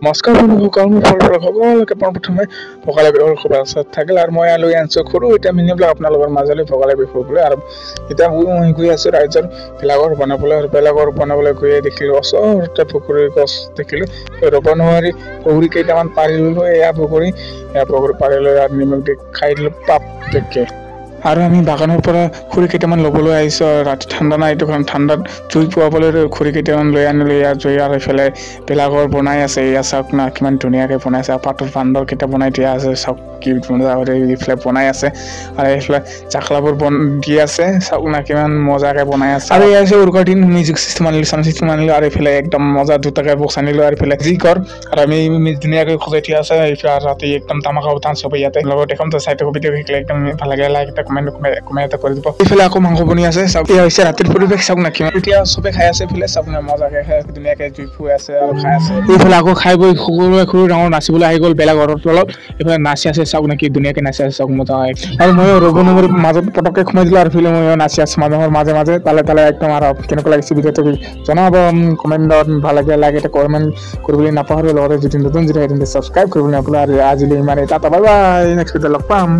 নমস্কাৰ বন্ধুসকল, মোৰ ফালৰ পৰা সকলোকে প্ৰথমে ভোগালী বিহুৰ শুভেচ্ছা থাকিল আৰু মই লৈ আনিছোঁ সৰু এটা মিনিবিলাক আপোনালোকৰ মাজলৈ ভোগালী বিহুলৈ। আৰু এতিয়া মই গৈ আছোঁ ৰাইজৰ ভেলাঘৰ বনাবলৈ, আৰু ভেলাঘৰ বনাবলৈ গৈয়ে দেখিলোঁ ওচৰতে পুখুৰীৰ গছ দেখিলোঁ। ৰুব নোৱাৰি পুখুৰী কেইটামান পাৰি ল'লোঁ, এয়া পুখুৰী পাৰি লৈ আৰু নিমখ দি খাই দিলোঁ পাপ দেখে। আৰু আমি বাগানৰ পৰা খৰি কেইটামান ল'বলৈ আহিছোঁ। ৰাতি ঠাণ্ডা নাই, এইটো কাৰণ ঠাণ্ডাত জুই পুৱাবলৈ খৰি কেইটামান লৈ আনিলোঁ। ইয়াত জুই আৰু এইফালে ভেলাঘৰ বনাই আছে। এয়া চাওক না কিমান ধুনীয়াকৈ বনাইছে, আৰু পাতৰ বান্দৰকেইটা বনাই দিয়া আছে। চাওক কি এইফালে বনাই আছে, আৰু এইফালে জাখলাবোৰ দি আছে। চাওক না কিমান মজাকৈ বনাই আছে। আৰু এয়া আছে উৰুকাৰ দিন মিউজিক চিষ্টেম আনিলোঁ, চাউণ্ড চিষ্টেম আনিলোঁ, আৰু এইফালে একদম মজা দুটাকৈ বক্স আনিলোঁ। আৰু এইফালে যি কৰ আৰু আমি ধুনীয়াকৈ সজাই থোৱা আছে। এইফালে ৰাতি একদম তামাকা উঠান চবেই ইয়াতে লগত এখন তো চাইটো ভিডিঅ' শিকিলে একদম ভাল লাগে। লাইক এটা কমেণ্ট এটা কৰি দিব। এইফালে আকৌ মাংস বনি আছে, চাওক এয়া হৈছে ৰাতিৰ পৰিৱেশ। চাওক না কিমান এতিয়া চবে খাই আছে। এইফালে চাওক না মজাকৈ খাই ধুনীয়াকৈ জুই ফুৱাই আছে আৰু খাই আছে। এইফালে আকৌ খাই বৈ সকলোৱে সৰু ডাঙৰ নাচিবলৈ আহি গ'ল ভেলাঘৰৰ তলত। এইফালে নাচি আছে, চাওক না কি ধুনীয়াকৈ নাচি আছে, চাওক মজা হয়। আৰু ময়ো ৰ'ব নম্বৰ মাজত পটককৈ সোমাই দিলোঁ, আৰু এইফালে ময়ো নাচি আছোঁ মানুহৰ মাজে মাজে তালে একদম। আৰু কেনেকুৱা লাগিছে ভিডিঅ'টো জনাব কমেণ্টত। ভাল লাগে লাইক এটা কমেণ্ট কৰিবলৈ নাপাহৰিব। লগতে যদি নতুন ছাবস্ক্ৰাইব কৰিবলৈ নাপাহৰিব। আৰু আজিলৈ ইমানেই, টাটা বাই বাই, নেক্সট ভিডিঅ'ত লগ পাম।